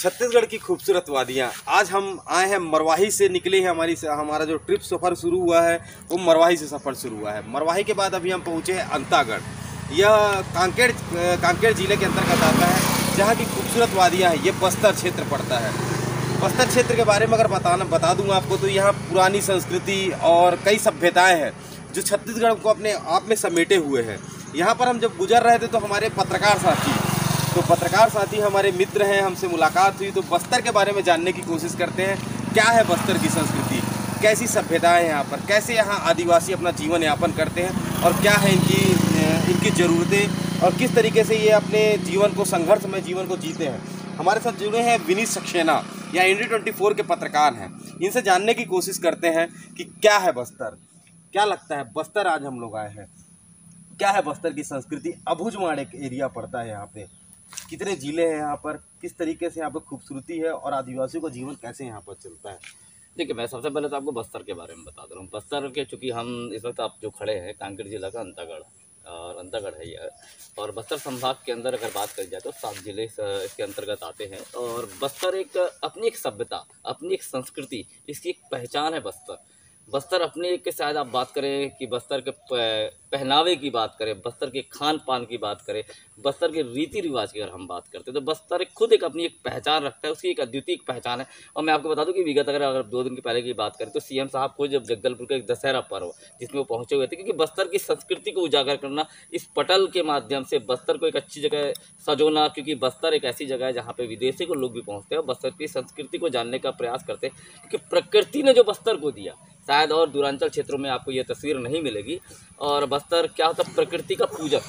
छत्तीसगढ़ की खूबसूरत वादियाँ। आज हम आए हैं मरवाही से, निकले हैं। हमारा जो ट्रिप सफ़र शुरू हुआ है वो मरवाही से सफ़र शुरू हुआ है। मरवाही के बाद अभी हम पहुँचे हैं अंतागढ़। यह कांकेर जिले के अंतर्गत आता है, जहाँ की खूबसूरत वादियाँ हैं। ये बस्तर क्षेत्र पड़ता है। बस्तर क्षेत्र के बारे में अगर बता दूँ आपको, तो यहाँ पुरानी संस्कृति और कई सभ्यताएँ हैं जो छत्तीसगढ़ को अपने आप में समेटे हुए हैं। यहाँ पर हम जब गुजर रहे थे तो हमारे पत्रकार साथी हमारे मित्र हैं, हमसे मुलाकात हुई तो बस्तर के बारे में जानने की कोशिश करते हैं। क्या है बस्तर की संस्कृति, कैसी सभ्यताएं हैं यहाँ पर, कैसे यहाँ आदिवासी अपना जीवन यापन करते हैं और क्या है इनकी ज़रूरतें और किस तरीके से ये अपने जीवन को, संघर्षमय जीवन को जीते हैं। हमारे साथ जुड़े हैं विनीत सक्सेना, या इंडिया 24 के पत्रकार हैं। इनसे जानने की कोशिश करते हैं कि क्या है बस्तर, क्या लगता है बस्तर। आज हम लोग आए हैं, क्या है बस्तर की संस्कृति। अबुझमाड़ एक एरिया पड़ता है यहाँ पे, कितने ज़िले हैं यहाँ पर, किस तरीके से यहाँ पर खूबसूरती है और आदिवासियों का जीवन कैसे यहाँ पर चलता है। देखिए, मैं सबसे पहले तो आपको बस्तर के बारे में बता दे रहा हूँ। बस्तर के चूँकि हम इस वक्त आप जो खड़े हैं कांकेर जिला का अंतागढ़, और अंतागढ़ है यह, और बस्तर संभाग के अंदर अगर बात करी जाए तो 7 जिले इसके अंतर्गत आते हैं। और बस्तर एक अपनी एक सभ्यता, अपनी एक संस्कृति, इसकी एक पहचान है बस्तर अपने एक, शायद आप बात करें कि बस्तर के पहनावे की बात करें, बस्तर के खान पान की बात करें, बस्तर के रीति रिवाज की अगर हम बात करते हैं तो बस्तर खुद एक अपनी एक पहचान रखता है, उसकी एक अद्वितीय पहचान है। और मैं आपको बता दूं कि विगत अगर 2 दिन के पहले की बात करें तो सीएम साहब को जब जगदलपुर का एक दशहरा पर्व जिसमें वो पहुंचे हुए थे, क्योंकि बस्तर की संस्कृति को उजागर करना, इस पटल के माध्यम से बस्तर को एक अच्छी जगह सजोना, क्योंकि बस्तर एक ऐसी जगह है जहाँ पे विदेशी को लोग भी पहुँचते हैं और बस्तर की संस्कृति को जानने का प्रयास करते हैं, क्योंकि प्रकृति ने जो बस्तर को दिया शायद और दूरांचल क्षेत्रों में आपको ये तस्वीर नहीं मिलेगी। और बस्तर क्या होता है, प्रकृति का पूजक।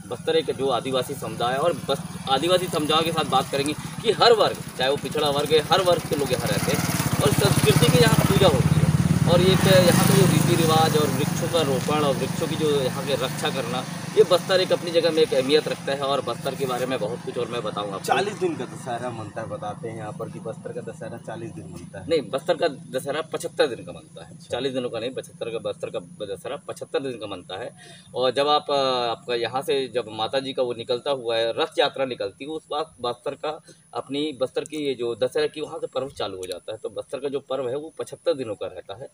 बस्तर एक जो आदिवासी समुदाय है, और आदिवासी समुदाय के साथ बात करेंगे कि हर वर्ग, चाहे वो पिछड़ा वर्ग है, हर वर्ग के लोग यहाँ रहते हैं और संस्कृति की यहाँ पूजा होती है। और ये यहाँ के जो रीति रिवाज और वृक्षों का रोपण और वृक्षों की जो यहाँ के रक्षा करना, ये बस्तर एक अपनी जगह में एक अहमियत रखता है। और बस्तर के बारे में बहुत कुछ और मैं बताऊँगा। 40 दिन का दशहरा मनता है, बताते हैं यहाँ पर कि बस्तर का दशहरा 40 दिन मनता है। नहीं, बस्तर का दशहरा 75 दिन का मनता है। 40 दिनों का नहीं, बस्तर का दशहरा 75 दिन का मनता है। और जब आपका यहाँ से जब माता जी का वो निकलता हुआ है, रथ यात्रा निकलती है, उस बात बस्तर की ये जो दशहरा की वहाँ से पर्व चालू हो जाता है। तो बस्तर का जो पर्व है वो 75 दिनों का रहता है।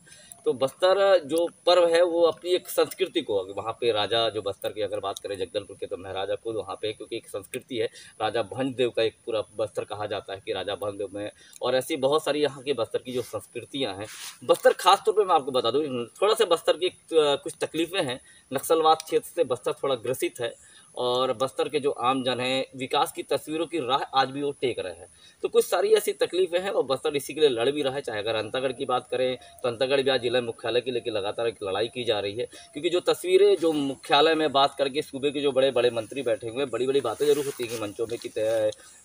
तो बस्तर जो पर्व है वो अपनी एक संस्कृति को, वहाँ पे राजा जो बस्तर की अगर बात करें जगदलपुर के, तो महाराजा खुद वहाँ पे, क्योंकि एक संस्कृति है, राजा भंजदेव का एक पूरा बस्तर कहा जाता है कि राजा भंजदेव में, और ऐसी बहुत सारी यहाँ की बस्तर की जो संस्कृतियाँ हैं। बस्तर खास तौर पे मैं आपको बता दूँ, थोड़ा सा बस्तर की कुछ तकलीफ़ें हैं। नक्सलवाद क्षेत्र से बस्तर थोड़ा ग्रसित है और बस्तर के जो आम जन हैं विकास की तस्वीरों की राह आज भी वो टेक रहे हैं। तो कुछ सारी ऐसी तकलीफ़ें हैं और बस्तर इसी के लिए लड़ भी रहा है। चाहे अगर अंतागढ़ की बात करें तो अंतागढ़ भी आज जिला मुख्यालय के लेकर लगातार एक लड़ाई की जा रही है, क्योंकि जो तस्वीरें जो मुख्यालय में बात करके सूबे के जो बड़े बड़े मंत्री बैठे हुए हैं, बड़ी बड़ी बातें जरूर होती हैं कि मंचों में कि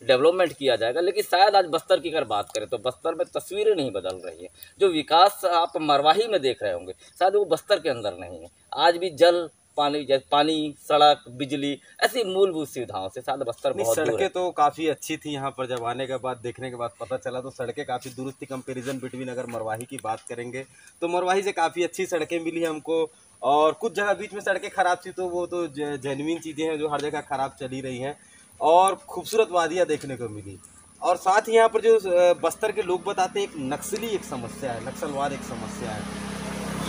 डेवलपमेंट किया जाएगा, लेकिन शायद आज बस्तर की अगर बात करें तो बस्तर में तस्वीरें नहीं बदल रही हैं। जो विकास आप मरवाही में देख रहे होंगे शायद वो बस्तर के अंदर नहीं है। आज भी जल पानी, सड़क, बिजली, ऐसी मूलभूत सुविधाओं से शायद बस्तर बहुत दूर है। सड़कें तो काफ़ी अच्छी थी यहाँ पर, जब आने के बाद देखने के बाद पता चला तो सड़कें काफ़ी दुरुस्त थी। कंपेरिजन बिटवीन अगर मरवाही की बात करेंगे तो मरवाही से काफ़ी अच्छी सड़कें मिली हमको। और कुछ जगह बीच में सड़कें ख़राब थी, तो वो तो जेन्युइन चीज़ें हैं जो हर जगह ख़राब चली रही हैं। और खूबसूरत वादियाँ देखने को मिली। और साथ ही यहाँ पर जो बस्तर के लोग बताते हैं, एक नक्सली एक समस्या है, नक्सलवाद एक समस्या है।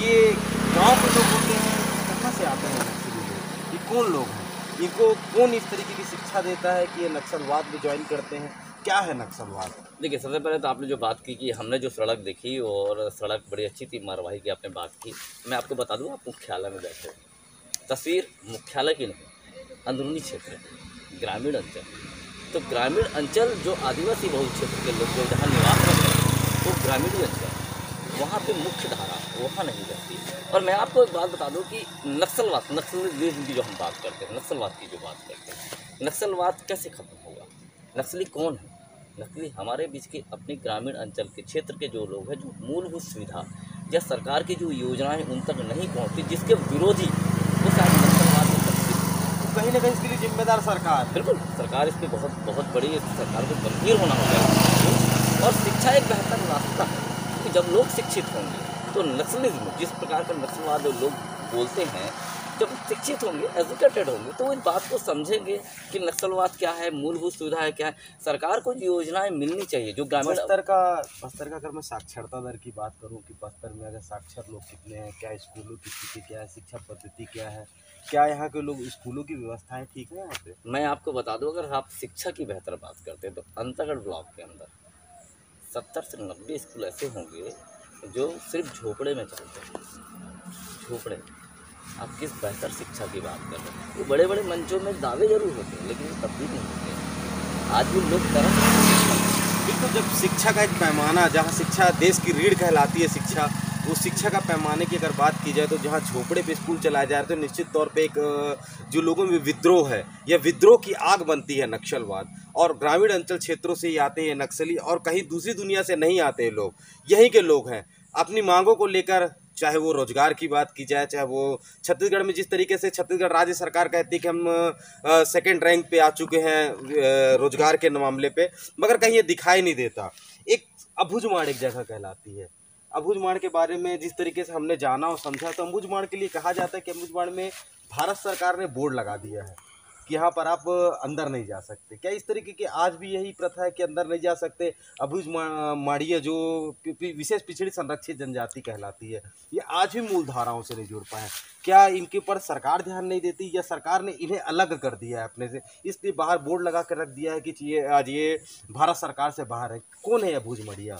ये गाँव के लोग होते हैं, कहाँ से आते हैं नक्सली लोग, ये कौन लोग हैं, इनको कौन इस तरीके की शिक्षा देता है कि ये नक्सलवाद में ज्वाइन करते हैं, क्या है नक्सलवाद। देखिए, सबसे पहले तो आपने जो बात की कि हमने जो सड़क देखी और सड़क बड़ी अच्छी थी, मरवाही की आपने बात की। मैं आपको बता दूँ, आप मुख्यालय में बैठे, तस्वीर मुख्यालय की नहीं, अंदरूनी क्षेत्र है, ग्रामीण अंचल। तो ग्रामीण अंचल जो आदिवासी बहुल क्षेत्र के लोग जो जहाँ निवास करते हैं वो ग्रामीण अंचल, वहाँ पे मुख्य धारा वहाँ नहीं रहती। और मैं आपको एक बात बता दूं कि नक्सलिज्म की जो हम बात करते हैं, नक्सलवाद की जो बात करते हैं, नक्सलवाद कैसे खत्म होगा, नक्सली कौन है। नक्सली हमारे बीच के अपने ग्रामीण अंचल के क्षेत्र के जो लोग हैं, जो मूलभूत सुविधा या सरकार की जो योजनाएं उन तक नहीं पहुँचती, जिसके विरोधी वो शायद नक्सलवाद में तब्दील। तो कहीं ना कहीं इसके लिए जिम्मेदार सरकार, बिल्कुल सरकार इस पर बहुत बड़ी, सरकार को गंभीर होना होगा। और शिक्षा एक बेहतर रास्ता है, कि जब लोग शिक्षित होंगे तो नक्सलिज्म, जिस प्रकार का नक्सलवाद लोग बोलते हैं जब शिक्षित होंगे, एजुकेटेड होंगे, तो वो इस बात को समझेंगे कि नक्सलवाद क्या है, मूलभूत सुविधाएं क्या है। सरकार को योजनाएं मिलनी चाहिए जो ग्रामीण। बस्तर का अगर मैं साक्षरता दर की बात करूं कि बस्तर में अगर साक्षर लोग कितने हैं, क्या स्कूलों की स्थिति क्या है, शिक्षा पद्धति क्या है, क्या यहाँ के लोग स्कूलों की व्यवस्थाएं ठीक है यहाँ पे? मैं आपको बता दूं, अगर आप शिक्षा की बेहतर बात करते हैं तो अंतागढ़ ब्लॉक के अंदर 70 से 90 स्कूल ऐसे होंगे जो सिर्फ झोपड़े में चलते हैं। झोपड़े, आप किस बेहतर शिक्षा की बात कर रहे हैं? वो बड़े बड़े मंचों में दावे जरूर होते हैं लेकिन तब्दील नहीं होते। आज भी लोग तरह बिल्कुल, जब शिक्षा का एक पैमाना, जहाँ शिक्षा देश की रीढ़ कहलाती है शिक्षा, वो शिक्षा का पैमाने की अगर बात की जाए तो जहाँ झोपड़े पे स्कूल चलाए जा रहे हैं तो निश्चित तौर पे एक जो लोगों में विद्रोह है, या विद्रोह की आग बनती है नक्सलवाद। और ग्रामीण अंचल क्षेत्रों से ही आते हैं नक्सली, और कहीं दूसरी दुनिया से नहीं आते हैं लोग, यहीं के लोग हैं। अपनी मांगों को लेकर, चाहे वो रोजगार की बात की जाए, चाहे वो छत्तीसगढ़ में जिस तरीके से छत्तीसगढ़ राज्य सरकार कहती है कि हम सेकंड रैंक पे आ चुके हैं रोजगार के मामले पे, मगर कहीं ये दिखाई नहीं देता। एक अबूझमाड़ एक जगह कहलाती है। अबूझमाड़ के बारे में जिस तरीके से हमने जाना और समझा, तो अबूझमाड़ के लिए कहा जाता है कि अबूझमाड़ में भारत सरकार ने बोर्ड लगा दिया है कि यहाँ पर आप अंदर नहीं जा सकते। क्या इस तरीके की आज भी यही प्रथा है कि अंदर नहीं जा सकते? अबूझमाड़िया जो विशेष पिछड़ी संरक्षित जनजाति कहलाती है, ये आज भी मूल धाराओं से नहीं जुड़ पाए। क्या इनके ऊपर सरकार ध्यान नहीं देती, या सरकार ने इन्हें अलग कर दिया है अपने से, इसलिए बाहर बोर्ड लगा कर रख दिया है कि आज ये भारत सरकार से बाहर है? कौन है अबूझमाड़िया?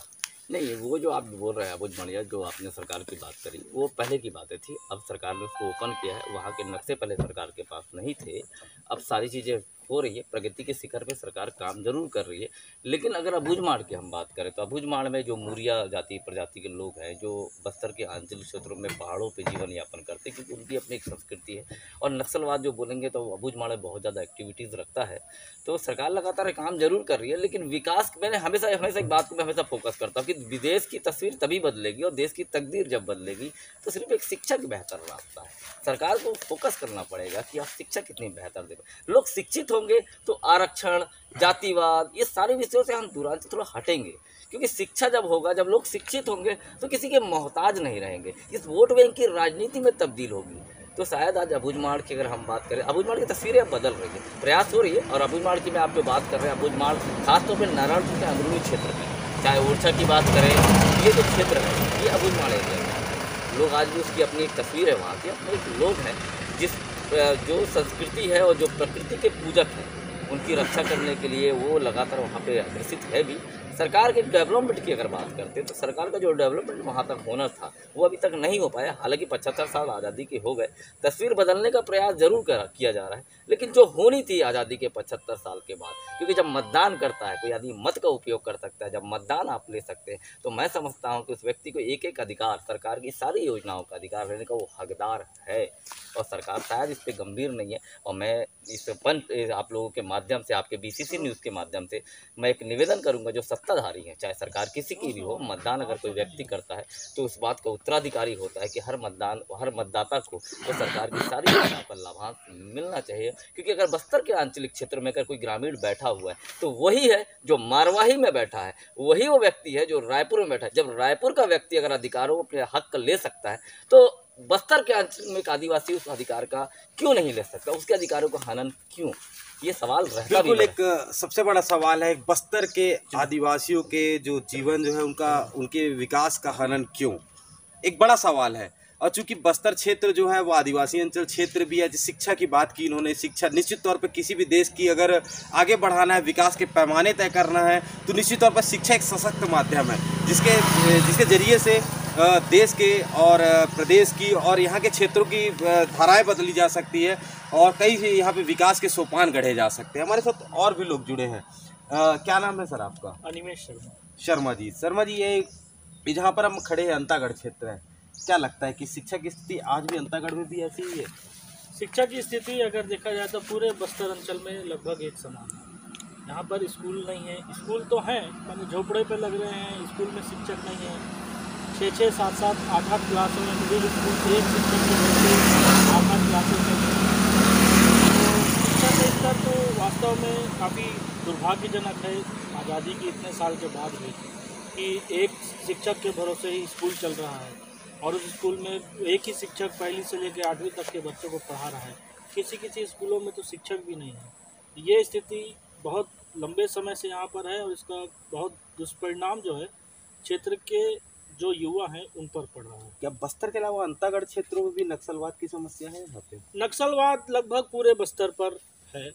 नहीं, वो जो आप बोल रहे हैं अबूझमाड़िया, जो आपने सरकार की बात करी, वो पहले की बातें थी। अब सरकार ने उसको ओपन किया है। वहाँ के नक्शे पहले सरकार के पास नहीं थे, अब सारी चीज़ें हो रही है। प्रगति के शिखर पे सरकार काम जरूर कर रही है। लेकिन अगर अबूझमाड़ की हम बात करें तो अबूझमाड़ में जो मूरिया जाति प्रजाति के लोग हैं, जो बस्तर के आंचलिक क्षेत्रों में पहाड़ों पे जीवन यापन करते हैं, क्योंकि उनकी अपनी एक संस्कृति है। और नक्सलवाद जो बोलेंगे तो अबूझमाड़ में बहुत ज़्यादा एक्टिविटीज़ रखता है। तो सरकार लगातार काम जरूर कर रही है, लेकिन विकास, मैंने हमेशा एक बात को मैं हमेशा फोकस करता हूँ कि विदेश की तस्वीर तभी बदलेगी और देश की तकदीर जब बदलेगी तो सिर्फ एक शिक्षा की बेहतर रास्ता है। सरकार को फोकस करना पड़ेगा कि आप शिक्षा कितनी बेहतर दे। लोग शिक्षित होंगे तो आरक्षण, जातिवाद, ये सारे विषयों से हम दूरान से थोड़ा हटेंगे, क्योंकि शिक्षा जब होगा, जब लोग शिक्षित होंगे तो किसी के मोहताज नहीं रहेंगे। इस वोट बैंक की राजनीति में तब्दील होगी। तो शायद आज अबूझमाड़ की अगर हम बात करें, अबूझमाड़ की तस्वीरें अब बदल रही है, प्रयास हो रही है। और अबूझमाड़ की मैं आप जो बात कर रहे हैं, अबूझमाड़ खासतौर पर नारायणपुर के अंदरूनी क्षेत्र में, चाहे ओरछा की बात करें, ये जो क्षेत्र है ये अबूझमाड़ एरिया है। लोग आज भी उसकी अपनी एक तस्वीर है, वहाँ के अपने एक लोग हैं जो संस्कृति है और जो प्रकृति के पूजक हैं, उनकी रक्षा करने के लिए वो लगातार वहाँ पे अग्रसित है भी। सरकार के डेवलपमेंट की अगर बात करते हैं तो सरकार का जो डेवलपमेंट वहाँ तक होना था वो अभी तक नहीं हो पाया। हालांकि 75 साल आज़ादी के हो गए, तस्वीर बदलने का प्रयास जरूर किया जा रहा है, लेकिन जो होनी थी आज़ादी के 75 साल के बाद, क्योंकि जब मतदान करता है कोई आदमी, मत का उपयोग कर सकता है, जब मतदान आप ले सकते हैं, तो मैं समझता हूँ कि उस व्यक्ति को एक एक अधिकार, सरकार की सारी योजनाओं का अधिकार लेने का वो हकदार है। और सरकार शायद इस पर गंभीर नहीं है। और मैं इस आप लोगों के माध्यम से, आपके BCC न्यूज़ के माध्यम से मैं एक निवेदन करूंगा, जो सत्ताधारी हैं, चाहे सरकार किसी की भी हो, मतदान अगर कोई व्यक्ति करता है तो उस बात का उत्तराधिकारी होता है कि हर मतदाता को तो सरकार की सारी योजनाओं का लाभांश मिलना चाहिए। क्योंकि अगर बस्तर के आंचलिक क्षेत्र में अगर कोई ग्रामीण बैठा हुआ है तो वही है जो मारवाही में बैठा है, वही वो व्यक्ति है जो रायपुर में बैठा है। जब रायपुर का व्यक्ति अगर अधिकारों अपने हक ले सकता है तो बस्तर के अंचल में एक आदिवासी उस अधिकार का क्यों नहीं ले सकता? उसके अधिकारों का हनन क्यों? ये सवाल रहता भी है। एक सबसे बड़ा सवाल है, बस्तर के आदिवासियों के जो जीवन जो है उनके विकास का हनन क्यों, एक बड़ा सवाल है। और चूंकि बस्तर क्षेत्र जो है वो आदिवासी अंचल क्षेत्र भी है। शिक्षा की बात की इन्होंने, शिक्षा निश्चित तौर पर किसी भी देश की अगर आगे बढ़ाना है, विकास के पैमाने तय करना है, तो निश्चित तौर पर शिक्षा एक सशक्त माध्यम है जिसके जरिए से देश के और प्रदेश की और यहाँ के क्षेत्रों की धाराएं बदली जा सकती है और कई यहाँ पे विकास के सोपान गढ़े जा सकते हैं। हमारे साथ और भी लोग जुड़े हैं। क्या नाम है सर आपका? अनिमेश शर्मा जी। शर्मा जी, ये जहाँ पर हम खड़े हैं अंतागढ़ क्षेत्र है, क्या लगता है कि शिक्षा की स्थिति आज भी अंतागढ़ में भी ऐसी ही है? शिक्षा की स्थिति अगर देखा जाए तो पूरे बस्तर अंचल में लगभग एक समान है। यहाँ पर स्कूल नहीं है, स्कूल तो हैं मैंने झोपड़े पे लग रहे हैं, स्कूल में शिक्षक नहीं है। 6-6, 7-7, 8-8 क्लासों में मिडिल स्कूल से एक शिक्षक के बच्चे 8-8 क्लासों में। तो शिक्षा का स्तर तो वास्तव में काफ़ी दुर्भाग्यजनक है आज़ादी के इतने साल के बाद भी, कि एक शिक्षक के भरोसे ही स्कूल चल रहा है। और उस स्कूल में एक ही शिक्षक पहली से लेकर 8वीं तक के बच्चों को पढ़ा रहा है। किसी किसी स्कूलों में तो शिक्षक भी नहीं है। ये स्थिति बहुत लंबे समय से यहाँ पर है और इसका बहुत दुष्परिणाम जो है क्षेत्र के जो युवा हैं उन पर पड़ रहा है। क्या बस्तर के अलावा अंतागढ़ क्षेत्रों में भी नक्सलवाद की समस्या है यहाँ पे? नक्सलवाद लगभग पूरे बस्तर पर है,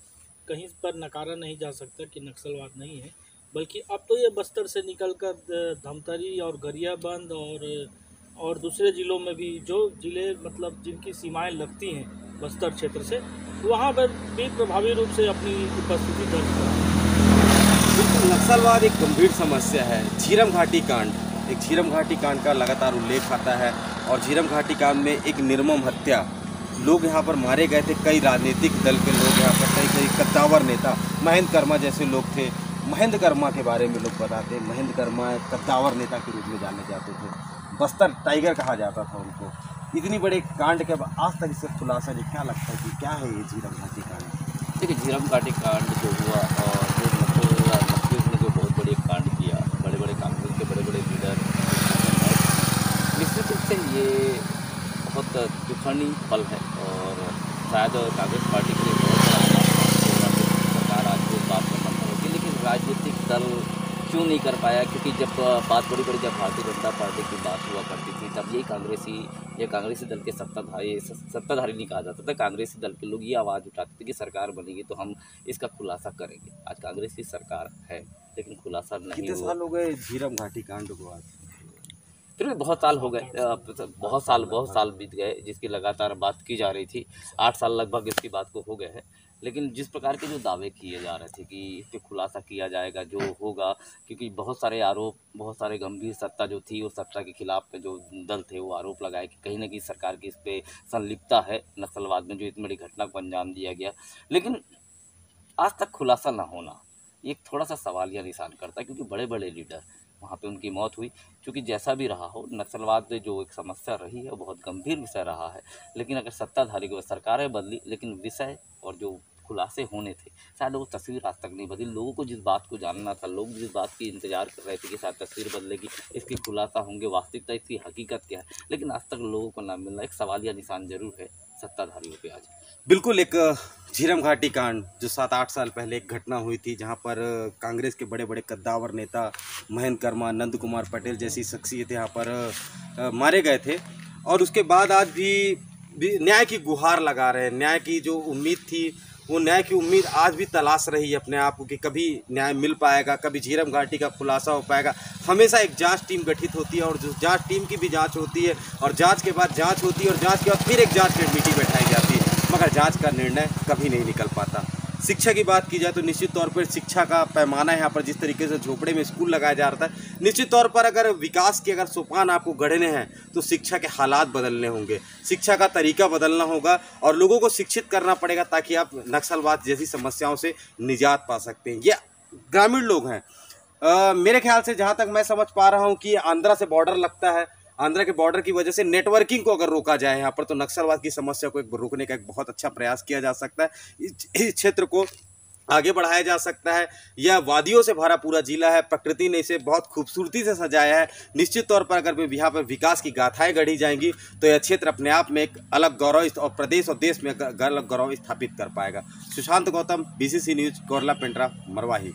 कहीं पर नकारा नहीं जा सकता कि नक्सलवाद नहीं है, बल्कि अब तो ये बस्तर से निकलकर धमतरी और गरियाबंद और दूसरे ज़िलों में भी, जो ज़िले मतलब जिनकी सीमाएं लगती हैं बस्तर क्षेत्र से, वहाँ पर भी प्रभावी रूप से अपनी उपस्थिति दर्ज करा है। बिल्कुल, नक्सलवाद एक गंभीर समस्या है। झीरम घाटी कांड, एक झीरम घाटी कांड का लगातार उल्लेख आता है और झीरम घाटी कांड में एक निर्मम हत्या, लोग यहाँ पर मारे गए थे। कई राजनीतिक दल के लोग यहाँ पर, कई कद्दावर नेता, महेंद्र कर्मा जैसे लोग थे। महेंद्र कर्मा के बारे में लोग बताते हैं, महेंद्र कर्मा एक कद्दावर नेता के रूप में जाने जाते थे, बस्तर टाइगर कहा जाता था उनको। इतनी बड़े कांड के बाद आज तक इससे खुलासा नहीं, क्या लगता है कि क्या है ये झीरम घाटी कांड? देखिए, झीरम घाटी कांड जो हुआ और जो नक्सलियों ने जो बहुत बड़ी कांड किया, बड़े बड़े कांग्रेस के बड़े बड़े लीडर, निश्चित रूप से ये बहुत दुखनीय पल है और शायद कांग्रेस पार्टी के लिए बहुत बड़ा सरकार आज वो बात में मंथन होती है, लेकिन राजनीतिक दल क्यों नहीं कर पाया? क्योंकि जब बात बड़ी बड़ी, जब भारतीय जनता पार्टी की बात हुआ करती थी, तब ये कांग्रेसी दल के सत्ताधारी नहीं कहा जाता था, कांग्रेसी दल के लोग ये आवाज़ उठाते थे कि सरकार बनेगी तो हम इसका खुलासा करेंगे। आज कांग्रेस की सरकार है लेकिन खुलासा नहीं कितने हुआ। साल हो गए झीरम घाटी कांड को? आज फिर भी बहुत साल हो गए, बहुत साल बीत गए, जिसकी लगातार बात की जा रही थी। 8 साल लगभग इसकी बात को हो गए हैं, लेकिन जिस प्रकार के जो दावे किए जा रहे थे कि इस पर खुलासा किया जाएगा, जो होगा, क्योंकि बहुत सारे आरोप, बहुत सारे गंभीर सत्ता जो थी, उस सत्ता के खिलाफ जो दल थे वो आरोप लगाए कि कहीं ना कहीं सरकार की इस पर संलिप्तता है नक्सलवाद में, जो इतनी बड़ी घटना को अंजाम दिया गया। लेकिन आज तक खुलासा ना होना ये थोड़ा सा सवालिया निशान करता है, क्योंकि बड़े बड़े लीडर वहाँ पे उनकी मौत हुई। क्योंकि जैसा भी रहा हो, नक्सलवाद जो एक समस्या रही है वो बहुत गंभीर विषय रहा है, लेकिन अगर सत्ताधारी को, सरकारें बदली लेकिन विषय और जो खुलासे होने थे शायद वो तस्वीर आज तक नहीं बदली। लोगों को जिस बात को जानना था, लोग जिस बात की इंतजार कर रहे थे कि शायद तस्वीर बदलेगी, इसकी खुलासा होंगे, वास्तविकता इसकी हकीकत क्या है, लेकिन आज तक लोगों को ना मिलना एक सवालिया निशान जरूर है सत्ताधारियों पे आज। बिल्कुल, एक झीरम घाटी कांड जो 7-8 साल पहले एक घटना हुई थी, जहां पर कांग्रेस के बड़े बड़े कद्दावर नेता महेंद्र कर्मा, नंद कुमार पटेल जैसी शख्सियतें यहाँ पर मारे गए थे, और उसके बाद आज भी न्याय की गुहार लगा रहे हैं। न्याय की जो उम्मीद थी, वो न्याय की उम्मीद आज भी तलाश रही है अपने आप को कि कभी न्याय मिल पाएगा, कभी झीरम घाटी का खुलासा हो पाएगा। हमेशा एक जांच टीम गठित होती है और जो जांच टीम की भी जांच होती है, और जांच के बाद जांच होती है, और जांच के बाद फिर एक जांच कमेटी बैठाई जाती है, मगर जांच का निर्णय कभी नहीं निकल पाता। शिक्षा की बात की जाए तो निश्चित तौर पर शिक्षा का पैमाना है यहाँ पर, जिस तरीके से झोपड़े में स्कूल लगाया जा रहा था, निश्चित तौर पर अगर विकास के अगर सोपान आपको गढ़ने हैं तो शिक्षा के हालात बदलने होंगे, शिक्षा का तरीका बदलना होगा और लोगों को शिक्षित करना पड़ेगा, ताकि आप नक्सलवाद जैसी समस्याओं से निजात पा सकते हैं। ये ग्रामीण लोग हैं। मेरे ख्याल से जहाँ तक मैं समझ पा रहा हूँ कि आंध्रा से बॉर्डर लगता है, आंध्रा के बॉर्डर की वजह से नेटवर्किंग को अगर रोका जाए यहाँ पर, तो नक्सलवाद की समस्या को रोकने का एक बहुत अच्छा प्रयास किया जा सकता है। इस क्षेत्र को आगे बढ़ाया जा सकता है। यह वादियों से भरा पूरा जिला है, प्रकृति ने इसे बहुत खूबसूरती से सजाया है। निश्चित तौर पर अगर यहाँ पर विकास की गाथाएं गढ़ी जाएंगी तो यह क्षेत्र अपने आप में एक अलग गौरव और प्रदेश और देश में अलग गौरव स्थापित कर पाएगा। Sushant Gautam, BCC news, Korla Pendra, Marwahi.